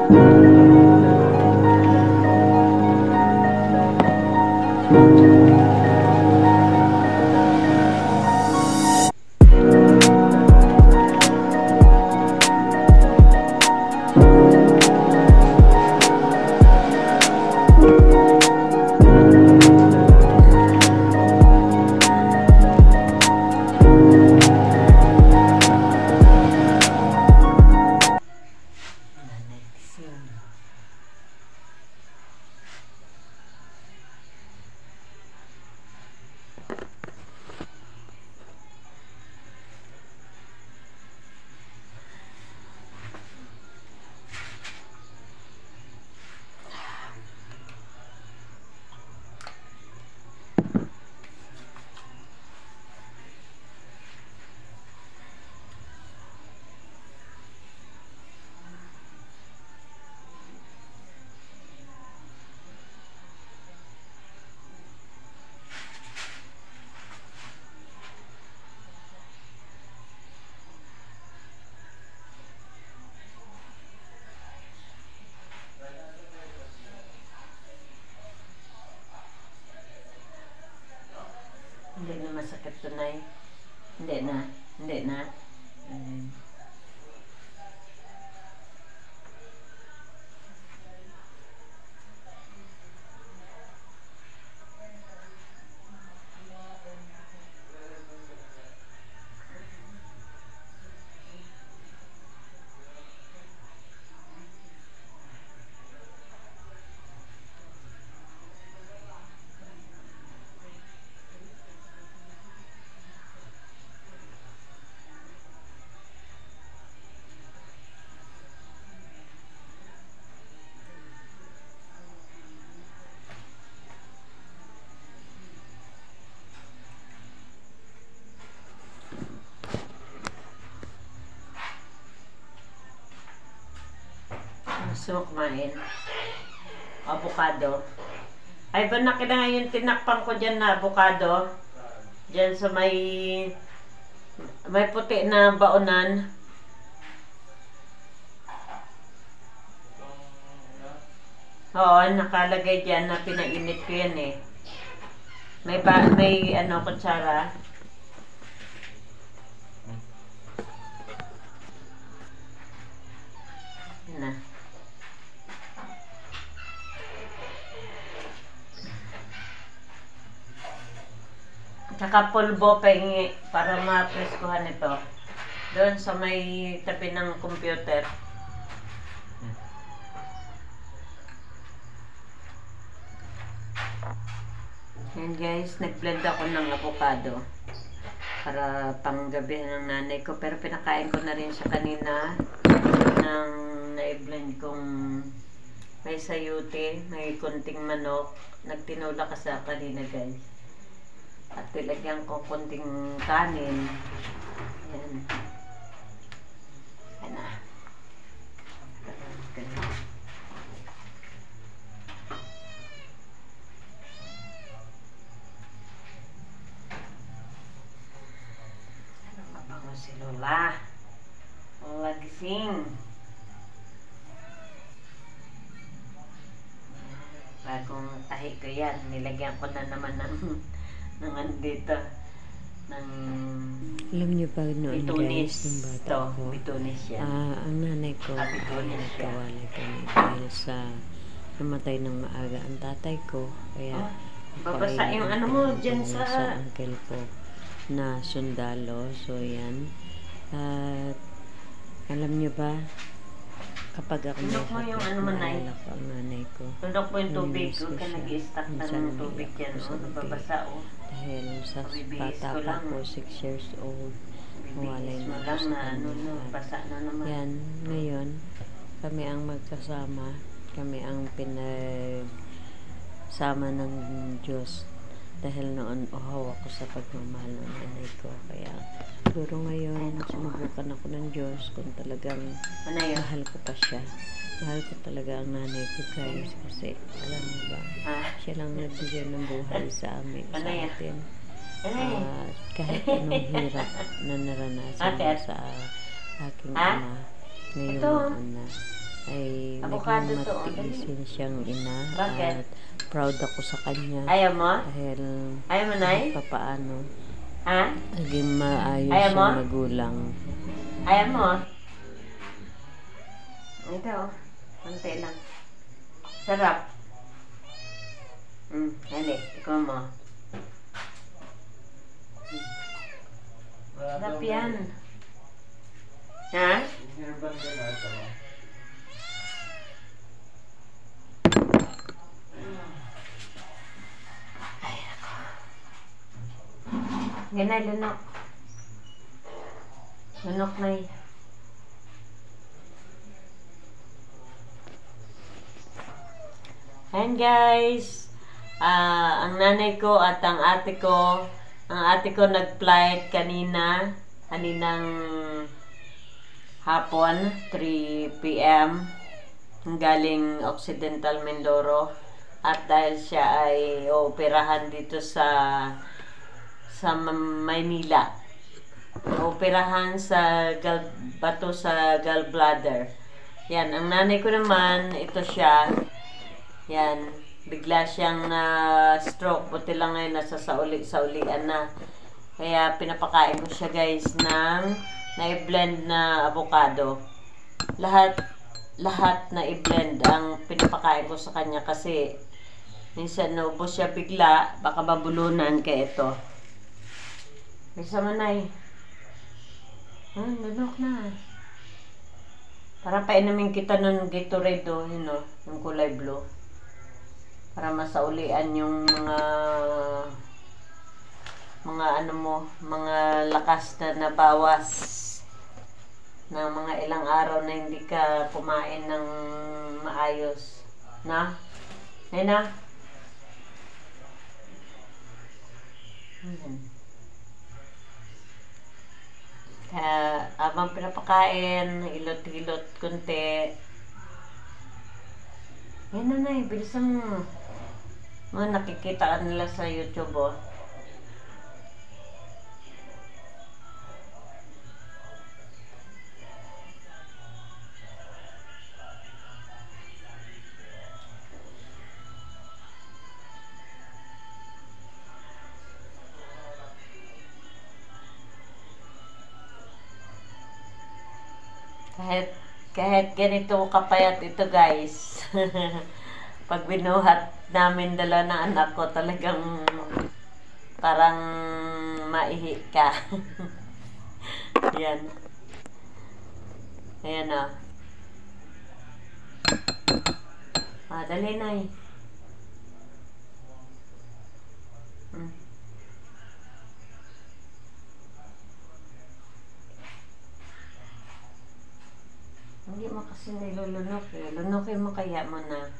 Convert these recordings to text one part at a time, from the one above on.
Hindi na masakit tunay. Hindi na. Hindi na. Gusto mo kumain? Avocado. Ay, ba nakita nga yung tinakpan ko dyan na avocado? Dyan sa may puti na baonan. Oo, nakalagay dyan na pinainit ko yan eh. May ano, kutsara. Yan na. Tsaka pulbo pahingi para ma-preskuhan ito. Doon sa may tabi ng computer. Yan guys, nag-blend ako ng avocado para panggabihan ng nanay ko. Pero pinakain ko na rin siya kanina ng na-blend kong may sayuti, may kunting manok. Nagtinula ka sa kanina guys. At tilagyan ko kunting kanin. Ayan. Ayan na. Ano mabango si Lola? Lola gising. Bagong tahi ko yan. Nilagyan ko na naman ng andito ng alam niyo pa noon guys, nung bata ko, bitunis yan. ang nanay ko nagkawalay kami dahil sa namatay ng maaga ang tatay ko, kaya babasa yung ano mo dyan sa uncle ko na sundalo. So yan, at alam niyo ba, kapag ako naalala ko ang nanay ko, tundok mo yung tubig, huwag ka nag-i-stack na ng tubig dyan, nababasa o. Dahil sa bata pa ko, 6 years old, mawalay na ako sa kanila. Yan, ngayon, kami ang magkasama, kami ang pinagsama ng Diyos. Dahil noon, uhaw ako sa pagmamahal ng nanay ko. Kaya, siguro ngayon, sinubukan ako ng Diyos kung talagang mahal ko pa siya. Mahal ko talaga ang nanay ko guys, kasi alam mo ba, siya lang nagbigay ng buhay sa amin, sa atin. Kahit anong hirap na naranasan sa aking ama, ngayon na ay Avocado naging to, matiisin siyang ina. Bakit? At proud ako sa kanya. Ayaw mo? Dahil Ayaw mo, Nay? kahit papaano, Ha? naging maayos Ayaw mo? siyang magulang. Ayaw mo? Ito, konti lang. Sarap. Hali, ikaw mo. Sarap yan. Ha? Ganay, lunok. Lunok na eh. Ayan guys. Ang nanay ko at ang ate ko nag-flight kaninang hapon, 3 p.m. galing Occidental Mindoro. At dahil siya ay ooperahan dito sa Maynila. Ooperahan sa bato sa gallbladder. Yan, ang nanay ko naman, ito siya. Yan, bigla siyang stroke. Buti lang ngayon nasa saulian na. Kaya pinapakain ko siya guys ng na-blend na avocado. Lahat na i-blend ang pinapakain ko sa kanya kasi minsan naubos siya bigla, baka mabulunan kaya ito. Bisa mo na eh. Lunok na. Para painumin kita nun Gatorade yung kulay blue. Para masaulian yung mga lakas na nabawas na mga ilang araw na hindi ka kumain ng maayos. Na? Nena? Kaya abang pinapakain, hilot-hilot kunti. Yan na bilisan mo. Mga nakikita nila sa YouTube oh. Kahit ganito kapayat ito guys. Pag binuhat namin dala ng anak ko, talagang parang maihi ka. Yan. Ayan o. Dali na eh. Hindi mo kasi nilulunok eh. Lunokin mo kaya mo na.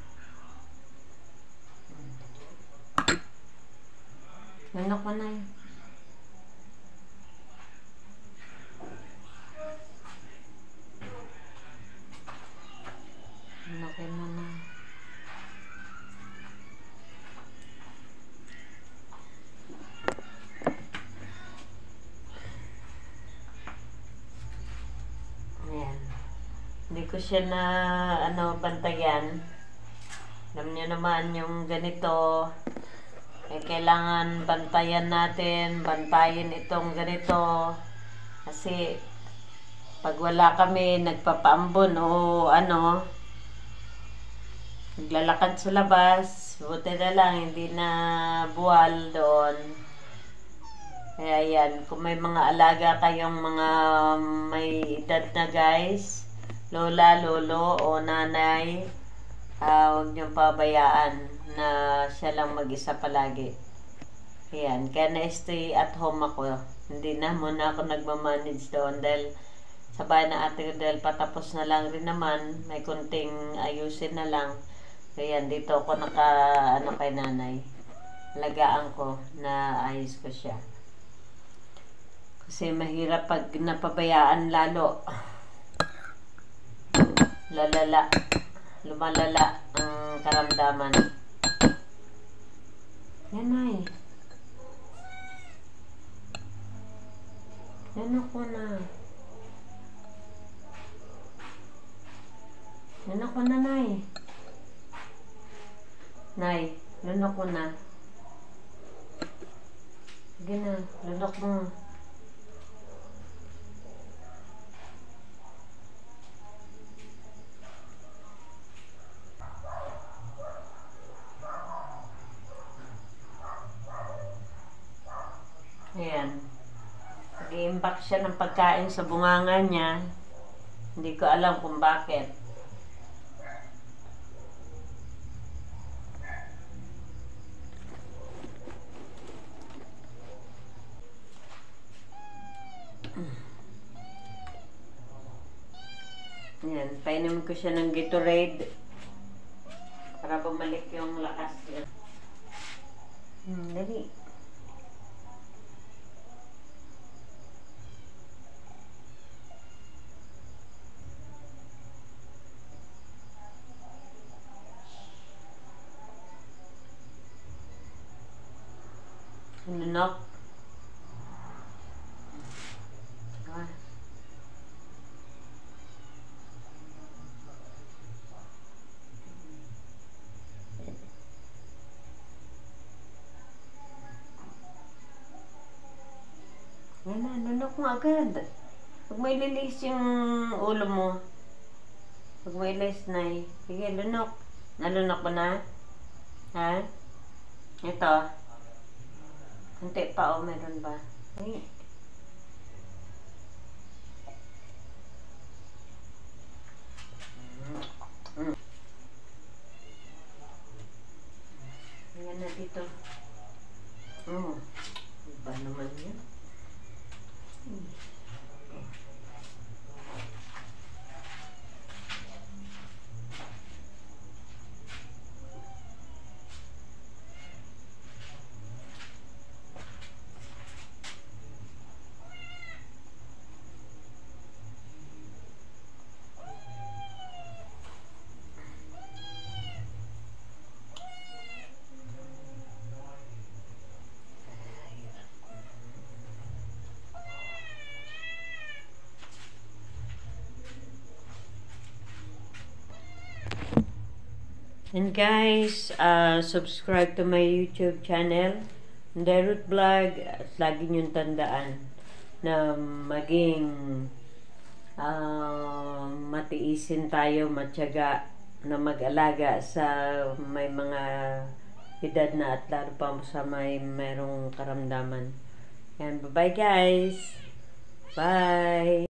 Lunok mo na eh. Lunokin mo na. Hindi ko siya na bantayan. Alam niyo naman yung ganito kailangan bantayan natin, bantayin itong ganito kasi pag wala kami nagpapaambon o naglalakad sa labas, buti na lang hindi na buwal doon. Kaya yan, kung may mga alaga kayong mga may edad na guys, lola, lolo o nanay, huwag niyong pabayaan na siya lang mag-isa palagi. Ayan, kaya na-stay at home ako. Hindi na muna ako nagmamanage doon dahil sa bahay na ate ko dahil patapos na lang rin naman, may kunting ayusin na lang. Kaya dito ako kay nanay. Alagaan ko na ayos ko siya. Kasi mahirap pag napabayaan lalo. Lumalala ang karamdaman. Yan ay. Yan ako na. Lunok ko na, Nay. Nay, lunok ko na. Sige na, lunok mo. Ayan. Nag-i-imbak siya ng pagkain sa bunganga niya. Hindi ko alam kung bakit. Ayan, painumin ko siya ng Gatorade para bumalik yung lakas niya. Dali. Lunok. Ah. Yan na, lunok mo agad. Huwag mo ililis yung ulo mo. Huwag mo ililis, Nay. Sige, lunok. Nalunok mo na? Ha? Ito. Kunti pa, o meron ba? Ay. Ayan na dito. Iba naman yan. And guys, subscribe to my YouTube channel, Derut Vlog, at lagi niyong tandaan na maging matiisin tayo, matyaga na mag-alaga sa may mga edad na at lalo pa sa mayroong karamdaman. Yan, bye-bye guys! Bye!